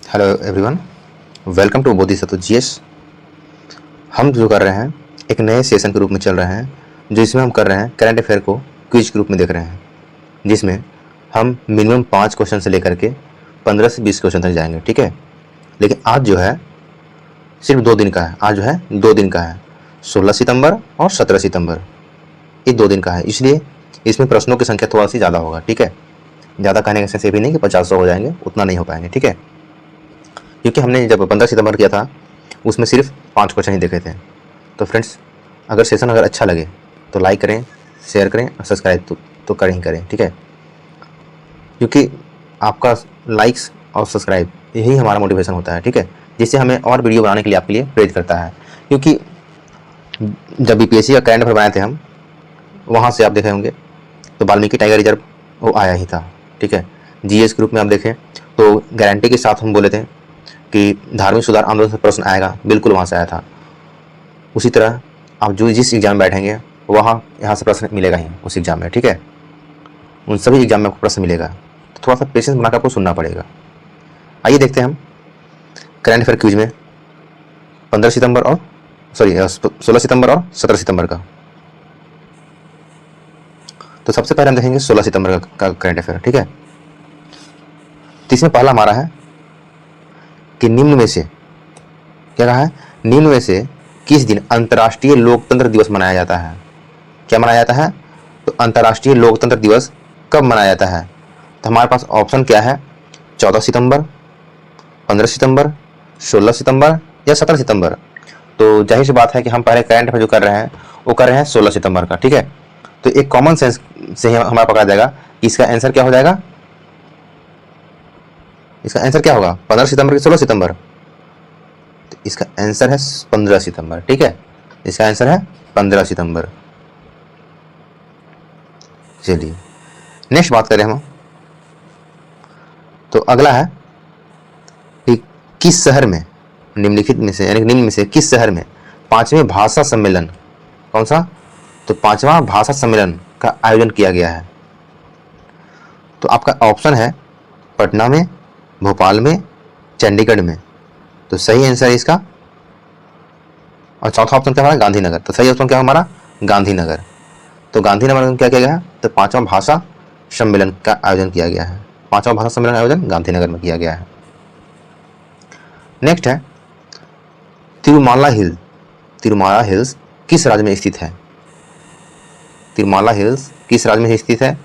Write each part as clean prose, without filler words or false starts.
Hello everyone, welcome to Bodhisattva GS. हम जो कर रहे हैं एक नए सेशन के रूप में चल रहे हैं, जिसमें हम कर रहे हैं करंट अफेयर को क्विज के रूप में देख रहे हैं, जिसमें हम मिनिमम 5 क्वेश्चन से लेकर के 15 से 20 क्वेश्चन तक जाएंगे। ठीक है, लेकिन आज जो है सिर्फ 2 दिन का है। आज जो है 2 दिन का है, 16 सितंबर और 17 सितंबर, ये 2 दिन का है, इसलिए इसमें प्रश्नों की संख्या थोड़ा सी ज़्यादा होगा। ठीक है, ज़्यादा कहने का सेंस ये भी नहीं कि 50 हो जाएंगे, उतना नहीं हो पाएंगे। ठीक है, क्योंकि हमने जब 15 सितंबर किया था उसमें सिर्फ 5 क्वेश्चन ही देखे थे। तो फ्रेंड्स, अगर सेशन अच्छा लगे तो लाइक करें, शेयर करें और सब्सक्राइब तो करें ही करें। ठीक है, क्योंकि आपका लाइक्स और सब्सक्राइब यही हमारा मोटिवेशन होता है। ठीक है, जिससे हमें और वीडियो बनाने के लिए आपके लिए प्रेरित करता है। क्योंकि जब बीपीएससी का करंट अफेयर बनाए थे हम, वहाँ से आप देखे होंगे तो वाल्मीकि टाइगर रिजर्व वो आया ही था। ठीक है, जीएस के रूप में आप देखें तो गारंटी के साथ हम बोले थे कि धार्मिक सुधार आंदोलन से प्रश्न आएगा, बिल्कुल वहाँ से आया था। उसी तरह आप जो जिस एग्जाम में बैठेंगे वहाँ यहाँ से प्रश्न मिलेगा ही उस एग्जाम में। ठीक है, उन सभी एग्जाम में आपको प्रश्न मिलेगा, तो थोड़ा सा पेशेंस बनाकर आपको सुनना पड़ेगा। आइए देखते हैं हम करंट अफेयर क्विज में 16 सितंबर और 17 सितंबर का। तो सबसे पहले हम देखेंगे 16 सितंबर का करंट अफेयर। ठीक है, तो इसमें पहला हमारा है कि निम्न में से क्या कहा है, निम्न में से किस दिन अंतर्राष्ट्रीय लोकतंत्र दिवस मनाया जाता है? क्या मनाया जाता है? तो अंतर्राष्ट्रीय लोकतंत्र दिवस कब मनाया जाता है? तो हमारे पास ऑप्शन क्या है, 14 सितंबर, 15 सितंबर, 16 सितंबर या 17 सितंबर। तो जाहिर सी बात है कि हम पहले करंट अफेयर जो कर रहे हैं वो कर रहे हैं 16 सितंबर का। ठीक है, तो एक कॉमन सेंस से ही हमारा पकड़ा जाएगा कि इसका आंसर क्या हो जाएगा। इसका आंसर क्या होगा, 15 सितंबर कि 16 सितंबर? तो इसका आंसर है 15 सितंबर। ठीक है, इसका आंसर है 15 सितंबर। चलिए नेक्स्ट बात करें हम, तो अगला है कि किस शहर में निम्नलिखित में से यानी निम्न में से किस शहर में 5वें भाषा सम्मेलन, कौन सा, तो 5वां भाषा सम्मेलन का आयोजन किया गया है? तो आपका ऑप्शन है पटना में, भोपाल में, चंडीगढ़ में। तो सही आंसर है इसका, और चौथा ऑप्शन क्या हमारा, गांधीनगर। तो सही ऑप्शन क्या हमारा, गांधीनगर। तो गांधीनगर में क्या किया गया है, तो 5वां भाषा सम्मेलन का आयोजन किया गया है। 5वां भाषा सम्मेलन का आयोजन गांधीनगर में किया गया है। नेक्स्ट है तिरुमाला हिल्स किस राज्य में स्थित है? तिरुमाला हिल्स किस राज्य में स्थित है,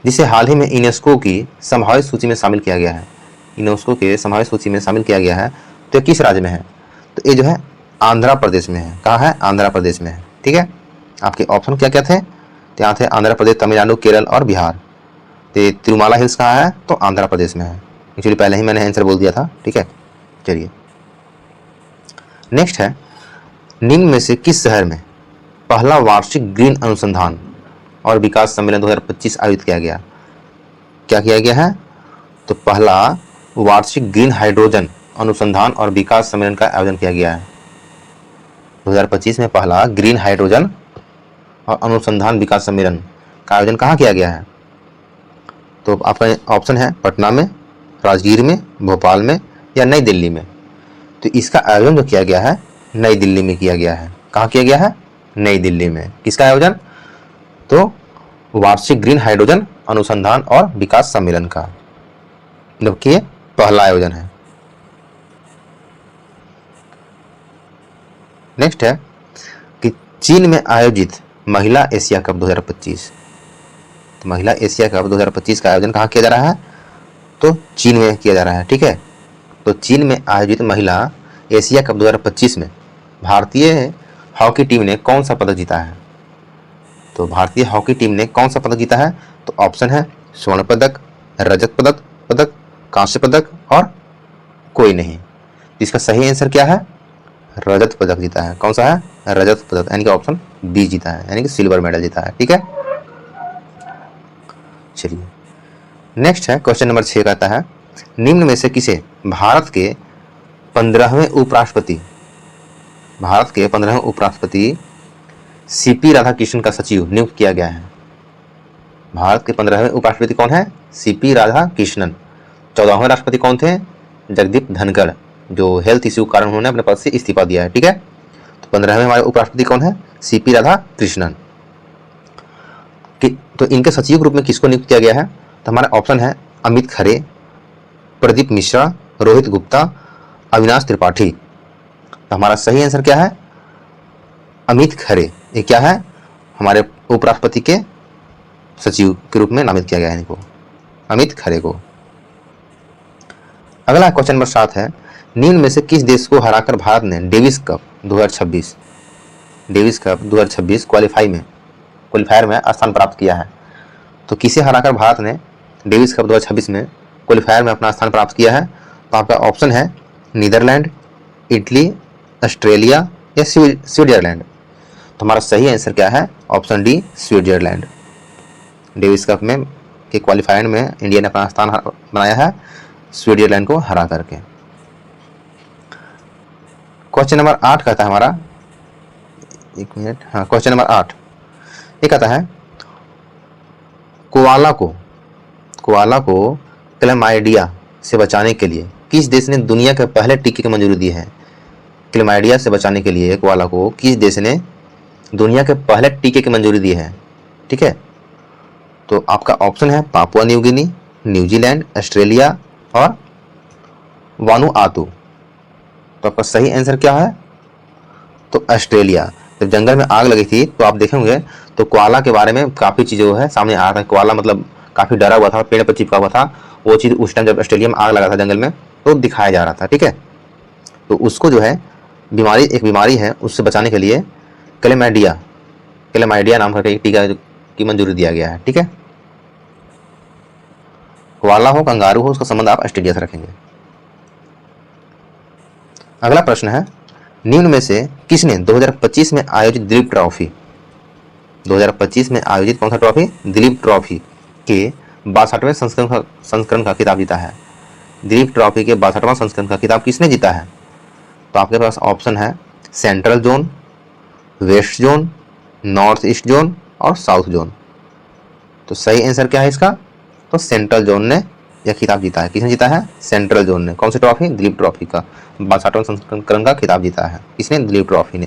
जिसे हाल ही में यूनेस्को की संभावित सूची में शामिल किया गया है? यूनेस्को के संभावित सूची में शामिल किया गया है, तो किस राज्य में है? तो ये जो है आंध्र प्रदेश में है। कहाँ है, आंध्र प्रदेश में है। ठीक है, आपके ऑप्शन क्या क्या थे, तो यहाँ थे आंध्र प्रदेश, तमिलनाडु, केरल और बिहार। तो तिरुमाला हिल्स कहाँ है, तो आंध्र प्रदेश में है। एक्चुअली पहले ही मैंने आंसर बोल दिया था। ठीक है, चलिए नेक्स्ट है निम्न में से किस शहर में पहला वार्षिक ग्रीन अनुसंधान और विकास सम्मेलन 2025 आयोजित किया गया? क्या किया गया है, तो पहला वार्षिक ग्रीन हाइड्रोजन अनुसंधान और विकास सम्मेलन का आयोजन किया गया है। 2025 में पहला ग्रीन हाइड्रोजन और अनुसंधान विकास सम्मेलन का आयोजन कहाँ किया गया है? तो आपका ऑप्शन है पटना में, राजगीर में, भोपाल में या नई दिल्ली में। तो इसका आयोजन जो किया गया है नई दिल्ली में किया गया है। कहाँ किया गया है, नई दिल्ली में। किसका आयोजन, तो वार्षिक ग्रीन हाइड्रोजन अनुसंधान और विकास सम्मेलन का, जबकि ये पहला आयोजन है। नेक्स्ट है कि चीन में आयोजित महिला एशिया कप 2025। तो महिला एशिया कप 2025 का आयोजन कहाँ किया जा रहा है, तो चीन में किया जा रहा है। ठीक है, तो चीन में आयोजित महिला एशिया कप 2025 में भारतीय हॉकी टीम ने कौन सा पदक जीता है? तो भारतीय हॉकी टीम ने कौन सा पदक जीता है? तो ऑप्शन है स्वर्ण पदक, रजत पदक, कांस्य पदक और कोई नहीं। इसका सही आंसर क्या है, रजत पदक जीता है। कौन सा है, रजत पदक, यानी कि ऑप्शन बी जीता है, यानी कि सिल्वर मेडल जीता है। ठीक है, चलिए नेक्स्ट है क्वेश्चन नंबर 6 कहता है निम्न में से किसे भारत के 15वें उपराष्ट्रपति सीपी राधाकृष्णन का सचिव नियुक्त किया गया है? भारत के 15वें उपराष्ट्रपति कौन है, सीपी राधाकृष्णन। 14वें राष्ट्रपति कौन थे, जगदीप धनखड़, जो हेल्थ इश्यू के कारण उन्होंने अपने पद से इस्तीफा दिया है। ठीक है, तो 15वें हमारे उपराष्ट्रपति कौन है? सीपी राधाकृष्णन। तो इनके सचिव ग्रुप में किसको नियुक्त किया गया है? तो हमारा ऑप्शन है अमित खरे, प्रदीप मिश्रा, रोहित गुप्ता, अविनाश त्रिपाठी। तो हमारा सही आंसर क्या है? अमित खरे। ये क्या है? हमारे उपराष्ट्रपति के सचिव के रूप में नामित किया गया है इनको, अमित खरे को। अगला क्वेश्चन नंबर 7 है, निम्न में से किस देश को हराकर भारत ने डेविस कप 2026 क्वालिफायर में स्थान प्राप्त किया है? तो किसे हराकर भारत ने डेविस कप 2026 में क्वालिफायर में अपना स्थान प्राप्त किया है? तो आपका ऑप्शन है नीदरलैंड, इटली, ऑस्ट्रेलिया या स्विट्जरलैंड। तो हमारा सही आंसर क्या है? Option D, Switzerland. Davis cup में के क्वालिफायर में इंडिया ने अपना स्थान बनाया है स्विट्जरलैंड को हरा करके। क्वेश्चन नंबर 8 कहता है हमारा, एक मिनट, हाँ, क्वेश्चन नंबर 8 ये कहता है, कोआला को क्लेमाइडिया से बचाने के लिए किस देश ने दुनिया के पहले टीके की मंजूरी दी है? क्लेमाइडिया से बचाने के लिए कोआला को किस देश ने दुनिया के पहले टीके की मंजूरी दी है? ठीक है, तो आपका ऑप्शन है Papua New Guinea, New Zealand, Australia और वानुआतू। तो आपका सही आंसर क्या है? तो ऑस्ट्रेलिया। जब जंगल में आग लगी थी तो आप देखेंगे तो कोआला के बारे में काफ़ी चीज़ें है सामने आ रहा है। कोआला मतलब काफ़ी डरा हुआ था, पेड़ पर चिपका हुआ था। वो चीज़ उस टाइम जब ऑस्ट्रेलिया में आग लगा था जंगल में तो दिखाया जा रहा था। ठीक है, तो उसको जो है एक बीमारी है उससे बचाने के लिए क्लेमाइडिया नाम का एक टीका की मंजूरी दिया गया है। ठीक है, कोआला हो, कंगारू हो, उसका संबंध आप ऑस्ट्रेलिया से रखेंगे। अगला प्रश्न है, निम्न में से किसने 2025 में आयोजित दिलीप ट्रॉफी 2025 में आयोजित कौन सा ट्रॉफी? दिलीप ट्रॉफी के 62वें संस्करण का खिताब जीता है? दिलीप ट्रॉफी के 62वां संस्करण का खिताब किसने जीता है? तो आपके पास ऑप्शन है central zone, west zone, north east zone और साउथ जोन। तो सही आंसर क्या है इसका? तो सेंट्रल जोन ने यह खिताब जीता है। किसने जीता है? सेंट्रल जोन ने। कौन सी ट्रॉफी? दिलीप ट्रॉफी का 62वां संस्करण का खिताब जीता है। किसने? दिलीप ट्रॉफी ने।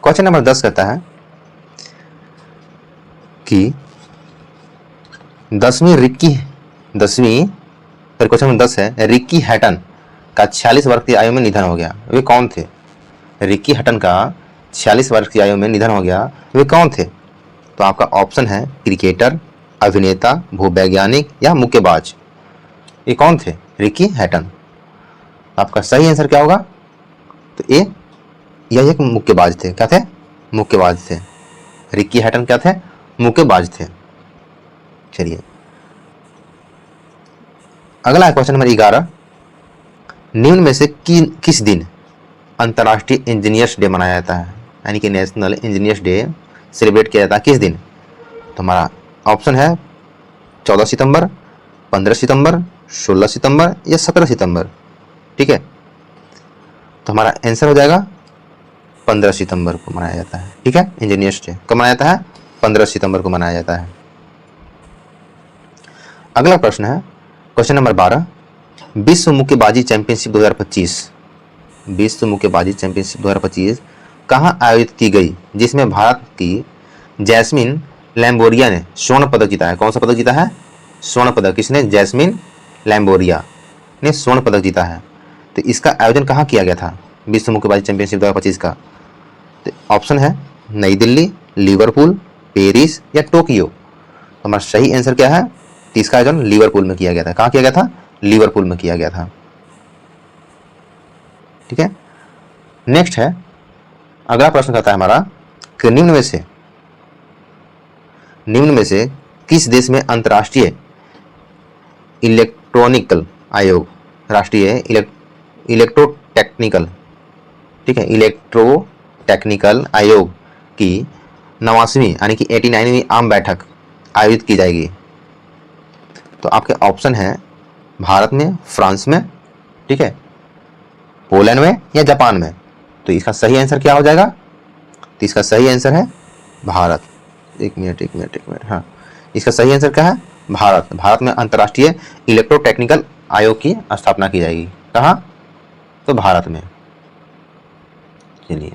क्वेश्चन नंबर 10 कहता है कि क्वेश्चन नंबर 10 है, रिकी हैटन का 46 वर्ष की आयु में निधन हो गया, वे कौन थे? रिकी हैटन का 46 वर्ष की आयु में निधन हो गया, वे कौन थे? तो आपका ऑप्शन है क्रिकेटर, अभिनेता, भूवैज्ञानिक या मुक्केबाज। ये कौन थे? रिकी हैटन। आपका सही आंसर क्या होगा? तो यह एक मुक्केबाज थे। क्या थे? मुक्केबाज थे। रिकी हैटन क्या थे? मुक्केबाज थे। चलिए अगला है क्वेश्चन नंबर 11, निम्न में से किस दिन अंतर्राष्ट्रीय इंजीनियर्स डे मनाया जाता है? यानी कि नेशनल इंजीनियर्स डे सेलिब्रेट किया जाता है किस दिन? तो हमारा ऑप्शन है 14 सितंबर, 15 सितंबर, 16 सितंबर या 17 सितंबर। ठीक है, तो हमारा आंसर हो जाएगा 15 सितंबर को मनाया जाता है। ठीक है, इंजीनियर्स डे कब मनाया जाता है? 15 सितंबर को मनाया जाता है। अगला प्रश्न है क्वेश्चन नंबर 12, विश्व मुक्केबाजी चैंपियनशिप 2025 कहाँ आयोजित की गई, जिसमें भारत की जैस्मिन लैम्बोरिया ने स्वर्ण पदक जीता है? कौन सा पदक जीता है? स्वर्ण पदक। किसने? जैस्मिन लैम्बोरिया ने स्वर्ण पदक जीता है। तो इसका आयोजन कहाँ किया गया था विश्व मुक्केबाजी चैंपियनशिप 2025 का? तो ऑप्शन है नई दिल्ली, लिवरपूल, पेरिस या टोक्यो। तो हमारा सही आंसर क्या है? तो इसका आयोजन लिवरपूल में किया गया था। कहाँ किया गया था? लिवरपूल में किया गया था। ठीक है, नेक्स्ट है अगला प्रश्न कहता है हमारा कि निम्न में से किस देश में अंतर्राष्ट्रीय इलेक्ट्रॉनिकल आयोग, राष्ट्रीय इलेक्ट्रोटेक्निकल, ठीक है, इलेक्ट्रोटेक्निकल आयोग की 89वीं यानी कि 89वीं आम बैठक आयोजित की जाएगी? तो आपके ऑप्शन है भारत में, फ्रांस में, ठीक है, पोलैंड में या जापान में। तो इसका सही आंसर क्या हो जाएगा? तो इसका सही आंसर है भारत। एक मिनट, हाँ, इसका सही आंसर क्या है? भारत। भारत में अंतर्राष्ट्रीय इलेक्ट्रोटेक्निकल आयोग की स्थापना की जाएगी। कहाँ? तो भारत में। चलिए,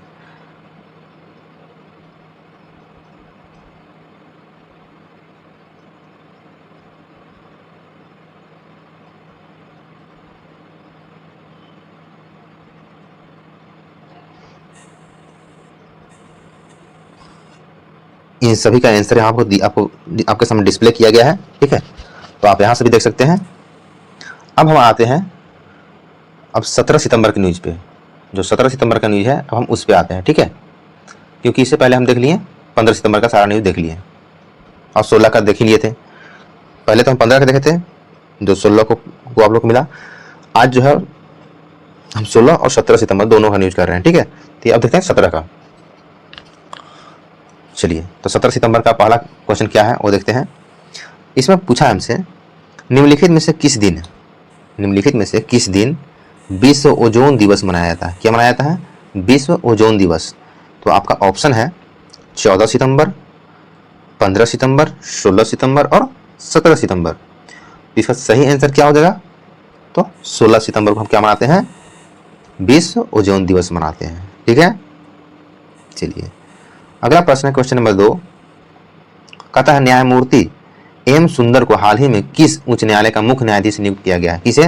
इन सभी का आंसर यहाँ आपको आपके सामने डिस्प्ले किया गया है। ठीक है, तो आप यहाँ से भी देख सकते हैं। अब हम आते हैं अब 17 सितंबर की न्यूज़ पे। जो 17 सितंबर का न्यूज़ है अब हम उस पे आते हैं। ठीक है, क्योंकि इससे पहले हम देख लिए 15 सितंबर का सारा न्यूज़ देख लिए और 16 का देख ही लिए थे। पहले तो हम 15 का देखे थे, जो 16 को आप लोग को मिला। आज जो है हम 16 और 17 सितंबर दोनों का न्यूज़ कर रहे हैं। ठीक है, तो अब देखते हैं 17 का। चलिए, तो 17 सितंबर का पहला क्वेश्चन क्या है वो देखते हैं। इसमें पूछा है हमसे, निम्नलिखित में से किस दिन विश्व ओजोन दिवस मनाया जाता है? क्या मनाया जाता है? विश्व ओजोन दिवस। तो आपका ऑप्शन है 14 सितंबर, 15 सितंबर, 16 सितंबर और 17 सितंबर। इसका सही आंसर क्या हो जाएगा? तो 16 सितंबर को हम क्या मनाते हैं? विश्व ओजोन दिवस मनाते हैं। ठीक है, चलिए अगला प्रश्न है क्वेश्चन नंबर 2। कहता है न्यायमूर्ति एम सुंदर को हाल ही में किस उच्च न्यायालय का मुख्य न्यायाधीश नियुक्त किया गया है? किसे?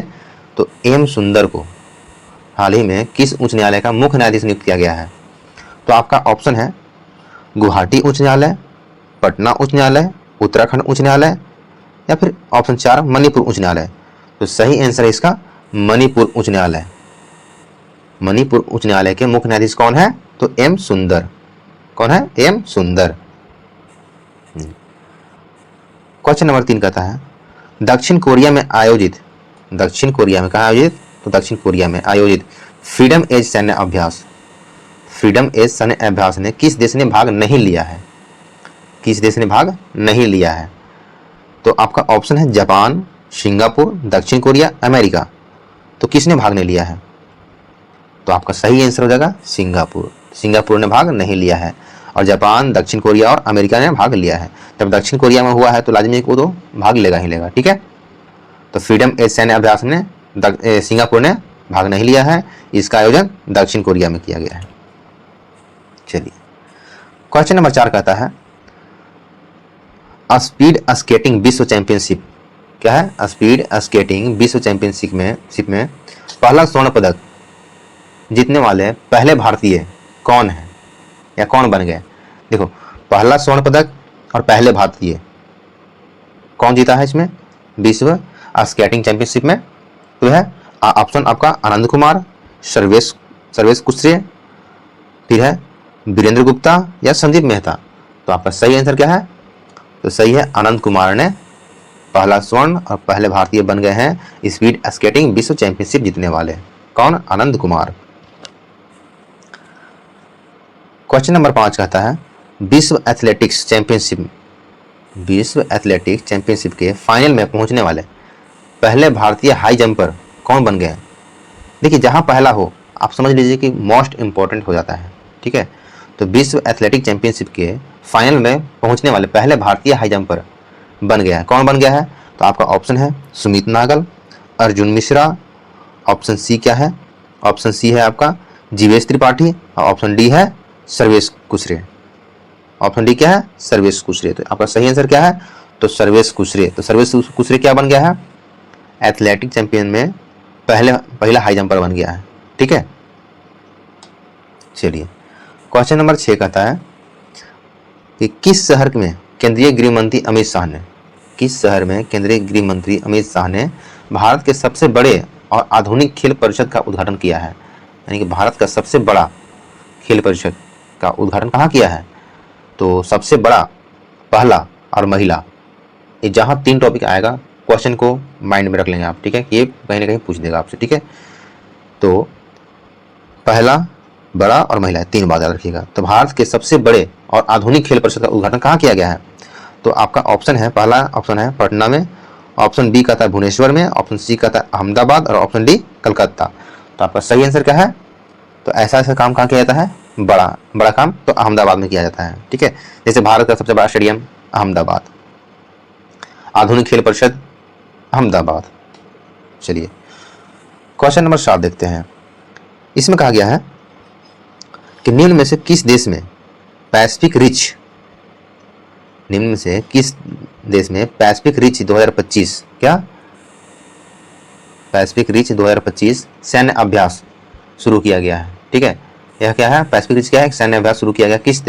तो एम सुंदर को हाल ही में किस उच्च न्यायालय का मुख्य न्यायाधीश नियुक्त किया गया है? तो आपका ऑप्शन है गुवाहाटी उच्च न्यायालय, पटना उच्च न्यायालय, उत्तराखंड उच्च न्यायालय या फिर ऑप्शन 4 मणिपुर उच्च न्यायालय। तो सही आंसर है इसका मणिपुर उच्च न्यायालय। मणिपुर उच्च न्यायालय के मुख्य न्यायाधीश कौन है? तो एम सुंदर। कौन है? एम सुंदर। क्वेश्चन नंबर 3 कहता है दक्षिण कोरिया में कहाँ आयोजित? तो दक्षिण कोरिया में आयोजित फ्रीडम एज सैन्य अभ्यास ने किस देश ने भाग नहीं लिया है? किस देश ने भाग नहीं लिया है? तो आपका ऑप्शन है जापान, सिंगापुर, दक्षिण कोरिया, अमेरिका। तो किसने भाग नहीं लिया है? तो आपका सही आंसर हो जाएगा सिंगापुर। सिंगापुर ने भाग नहीं लिया है और जापान, दक्षिण कोरिया और अमेरिका ने भाग लिया है। जब दक्षिण कोरिया में हुआ है तो लाजमी को तो भाग लेगा ही लेगा। ठीक है, तो फ्रीडम एज सैन्य अभ्यास में सिंगापुर ने भाग नहीं लिया है। इसका आयोजन दक्षिण कोरिया में किया गया है। चलिए क्वेश्चन नंबर 4 कहता है स्पीड स्केटिंग विश्व चैंपियनशिप। क्या है? स्पीड स्केटिंग विश्व चैंपियनशिप में पहला स्वर्ण पदक जीतने वाले पहले भारतीय कौन है या कौन बन गए? देखो, पहला स्वर्ण पदक और पहले भारतीय कौन जीता है इसमें विश्व स्केटिंग चैंपियनशिप में? तो है ऑप्शन आपका आनंद कुमार, सर्वेश कुश्रे, फिर है वीरेंद्र गुप्ता या संदीप मेहता। तो आपका सही आंसर क्या है? तो सही है आनंद कुमार ने पहला स्वर्ण और पहले भारतीय बन गए हैं स्पीड स्केटिंग विश्व चैंपियनशिप जीतने वाले। कौन? आनंद कुमार। क्वेश्चन नंबर 5 कहता है विश्व एथलेटिक्स चैंपियनशिप के फाइनल में पहुंचने वाले पहले भारतीय हाई जंपर कौन बन गए? देखिए, जहां पहला हो आप समझ लीजिए कि मोस्ट इंपॉर्टेंट हो जाता है। ठीक है, तो विश्व एथलेटिक चैंपियनशिप के फाइनल में पहुंचने वाले पहले भारतीय हाई जंपर बन गया है। कौन बन गया है? तो आपका ऑप्शन है सुमित नागल, अर्जुन मिश्रा। ऑप्शन सी क्या है? ऑप्शन सी है आपका जीवेश त्रिपाठी और ऑप्शन डी है सर्वेश कुशरे। ऑप्शन डी क्या है? सर्वेश कुशरे। तो आपका सही आंसर क्या है? तो सर्वेश कुशरे। तो सर्वेश कुशरे क्या बन गया है? एथलेटिक चैंपियन में पहला हाई जंपर बन गया है। ठीक है, चलिए क्वेश्चन नंबर 6 कहता है कि किस शहर में केंद्रीय गृह मंत्री अमित शाह ने भारत के सबसे बड़े और आधुनिक खेल परिषद का उद्घाटन किया है? यानी कि भारत का सबसे बड़ा खेल परिषद का उद्घाटन कहाँ किया है? तो सबसे बड़ा, पहला और महिला, ये जहाँ 3 टॉपिक आएगा क्वेश्चन को माइंड में रख लेंगे आप। ठीक है, ये कहीं ना कहीं पूछ देगा आपसे। ठीक है, तो पहला, बड़ा और महिला 3 बात याद रखिएगा। तो भारत के सबसे बड़े और आधुनिक खेल परिषद का उद्घाटन कहाँ किया गया है? तो आपका ऑप्शन है, पहला ऑप्शन है पटना में, ऑप्शन बी कहता है भुवनेश्वर में, ऑप्शन सी कहता है अहमदाबाद और ऑप्शन डी कलकत्ता। तो आपका सही आंसर क्या है? तो ऐसा काम कहाँ किया जाता है? बड़ा काम तो अहमदाबाद में किया जाता है। ठीक है, जैसे भारत का सबसे बड़ा स्टेडियम अहमदाबाद, आधुनिक खेल परिषद अहमदाबाद। चलिए क्वेश्चन नंबर 7 देखते हैं। इसमें कहा गया है कि निम्न में से किस देश में पैसिफिक रिच, निम्न में से किस देश में पैसिफिक रिच 2025 क्या पैसिफिक रिच 2025 सैन्य अभ्यास शुरू किया गया है। ठीक है, यह क्या है, पैसिफिक रिच क्या है, सैन्य अभ्यास शुरू किया गया किस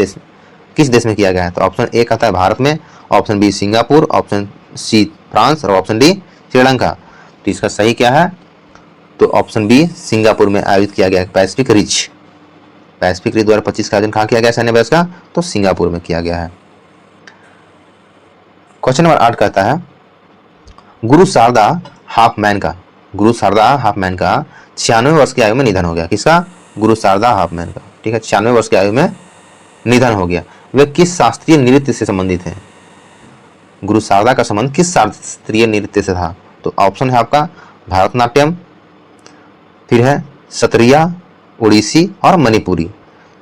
देश में किया गया है। तो ऑप्शन ए कहता है भारत में, option B Singapore, option C France और ऑप्शन डी श्रीलंका। तो इसका सही क्या है, तो ऑप्शन बी सिंगापुर में आयोजित किया गया पैसिफिक रिच 2025 का आयोजन कहाँ किया गया सैन्य अभ्यास का, तो सिंगापुर में किया गया है। क्वेश्चन नंबर 8 कहता है गुरु शारदा हाफमैन का 96 वर्ष की आयु में निधन हो गया। किसका, गुरु शारदा हाफमैन का। ठीक है, 96 वर्ष की आयु में निधन हो गया। वे किस शास्त्रीय नृत्य से संबंधित हैं, गुरु शारदा का संबंध किस शास्त्रीय नृत्य से था। तो ऑप्शन है आपका भरतनाट्यम, फिर है सत्रिया, ओडिसी और मणिपुरी।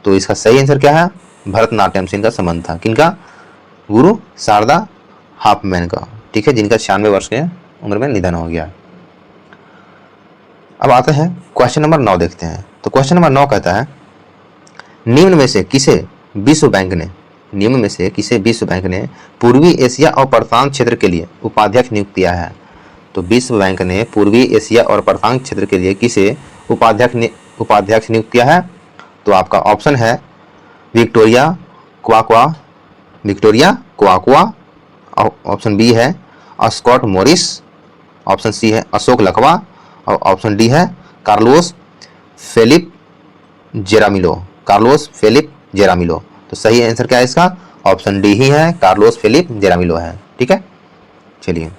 तो इसका सही आंसर क्या है, भरतनाट्यम से इनका संबंध था। किनका, गुरु शारदा हाफमैन का। ठीक है, जिनका 96 वर्ष के उम्र में निधन हो गया। अब आते हैं क्वेश्चन नंबर 9 देखते हैं। तो क्वेश्चन नंबर 9 कहता है निम्न में से किसे विश्व बैंक ने पूर्वी एशिया और प्रशांत क्षेत्र के लिए उपाध्यक्ष नियुक्त किया है। तो विश्व बैंक ने पूर्वी एशिया और प्रशांत क्षेत्र के लिए किसे उपाध्यक्ष नियुक्त किया है। तो आपका ऑप्शन है विक्टोरिया क्वाक्वा, ऑप्शन बी है स्कॉट मॉरिस, ऑप्शन सी है अशोक लकवा और ऑप्शन डी है कार्लोस फेलिप जेरामिलो। तो सही आंसर क्या है इसका, ऑप्शन डी ही है, कार्लोस फेलिप जेरामिलो है। ठीक है, चलिए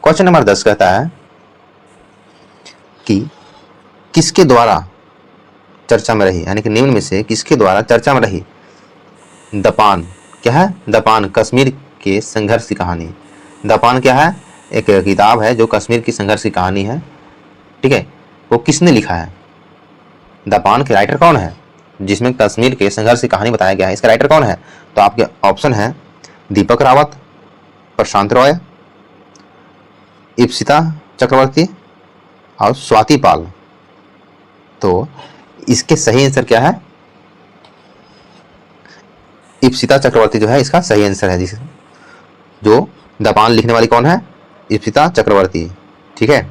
क्वेश्चन नंबर 10 कहता है कि किसके द्वारा चर्चा में रही, यानी कि निम्न में से किसके द्वारा चर्चा में रही दपान, क्या है, दपान कश्मीर के संघर्ष की कहानी। दपान क्या है, एक किताब है जो कश्मीर की संघर्ष की कहानी है। ठीक है, वो किसने लिखा है, दपान के राइटर कौन है, जिसमें कश्मीर के संघर्ष की कहानी बताया गया है, इसका राइटर कौन है। तो आपके ऑप्शन है दीपक रावत, प्रशांत रॉय, इप्सिता चक्रवर्ती और स्वाति पाल। तो इसके सही आंसर क्या है, इप्सिता चक्रवर्ती जो है इसका सही आंसर है। जो दपान लिखने वाली कौन है, इप्सिता चक्रवर्ती। ठीक है,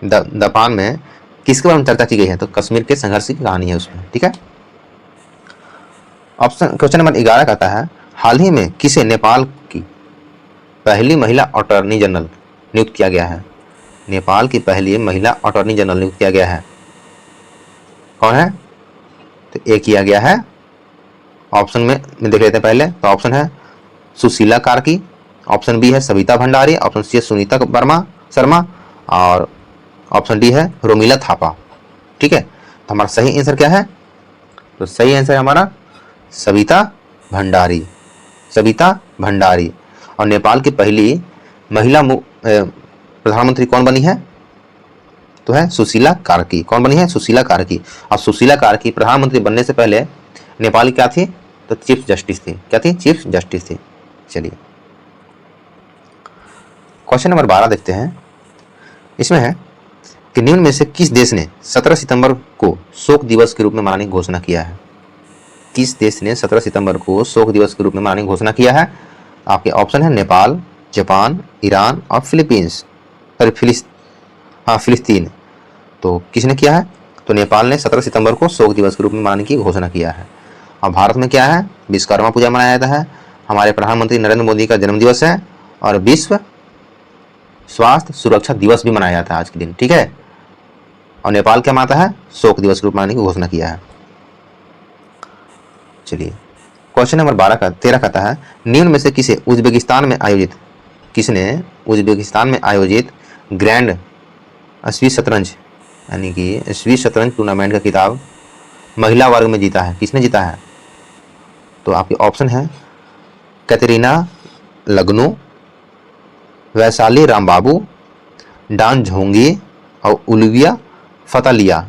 दपान में किसके बारे में चर्चा की गई है, तो कश्मीर के संघर्ष की कहानी है उसमें। ठीक है, ऑप्शन क्वेश्चन नंबर 11 कहता है हाल ही में किसे नेपाल की पहली महिला अटॉर्नी जनरल नियुक्त किया गया है। नेपाल की पहली महिला अटॉर्नी जनरल नियुक्त किया गया है, कौन है। तो ए किया गया है, ऑप्शन में देख लेते हैं पहले। तो ऑप्शन है सुशीला कार्की, ऑप्शन बी है सविता भंडारी, ऑप्शन सी है सुनीता शर्मा और ऑप्शन डी है रोमिला थापा। ठीक है, तो हमारा सही आंसर क्या है, तो सही आंसर है हमारा सविता भंडारी। और नेपाल की पहली महिला प्रधानमंत्री कौन बनी है, तो है सुशीला कार्की। कौन बनी है, सुशीला कार्की। और सुशीला कार्की प्रधानमंत्री बनने से पहले नेपाल की क्या थी, तो चीफ जस्टिस थी। क्या थी, चीफ जस्टिस थी। चलिए क्वेश्चन नंबर 12 देखते हैं। इसमें है कि निम्न में से किस देश ने 17 सितंबर को शोक दिवस के रूप में मनाने की घोषणा किया है। किस देश ने 17 सितंबर को शोक दिवस के रूप में मनाने की घोषणा किया है। आपके ऑप्शन है नेपाल, जापान, ईरान और फिलिस्तीन। तो किसने किया है, तो नेपाल ने 17 सितंबर को शोक दिवस के रूप में मनाने की घोषणा किया है। और भारत में क्या है, विश्वकर्मा पूजा मनाया जाता है, हमारे प्रधानमंत्री नरेंद्र मोदी का जन्मदिवस है और विश्व स्वास्थ्य सुरक्षा दिवस भी मनाया जाता है आज के दिन। ठीक है, और नेपाल क्या मनाता है, शोक दिवस के रूप में मनाने की घोषणा किया है। चलिए क्वेश्चन नंबर 13 कहता है निम्न में से किसने उज्बेकिस्तान में आयोजित ग्रैंड स्वी शतरंज यानी कि स्वी शतरंज टूर्नामेंट का खिताब महिला वर्ग में जीता है। किसने जीता है, तो आपके ऑप्शन है कैटरीना लगनू, वैशाली रामबाबू, डान झोंगी और उलविया फतेलिया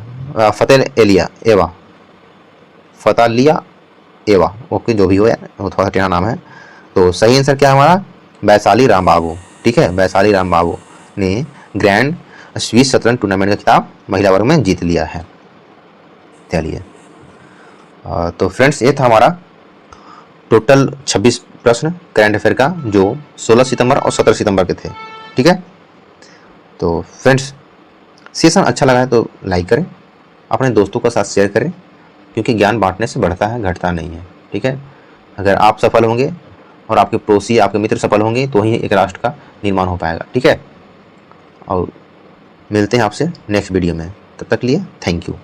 एवा। ओके, जो भी हो यार, वो थोड़ा टेढ़ा नाम है। तो सही आंसर क्या है हमारा, वैशाली रामबाबू। ठीक है, वैशाली रामबाबू ने ग्रैंड स्विस शतरंज टूर्नामेंट का खिताब महिला वर्ग में जीत लिया है। चलिए, तो फ्रेंड्स ये था हमारा टोटल 26 प्रश्न करंट अफेयर का, जो 16 सितंबर और 17 सितंबर के थे। ठीक है, तो फ्रेंड्स सेशन अच्छा लगा है तो लाइक करें, अपने दोस्तों के साथ शेयर करें, क्योंकि ज्ञान बांटने से बढ़ता है, घटता नहीं है। ठीक है, अगर आप सफल होंगे और आपके पड़ोसी, आपके मित्र सफल होंगे तो ही एक राष्ट्र का निर्माण हो पाएगा। ठीक है, और मिलते हैं आपसे नेक्स्ट वीडियो में, तब तक के लिए थैंक यू।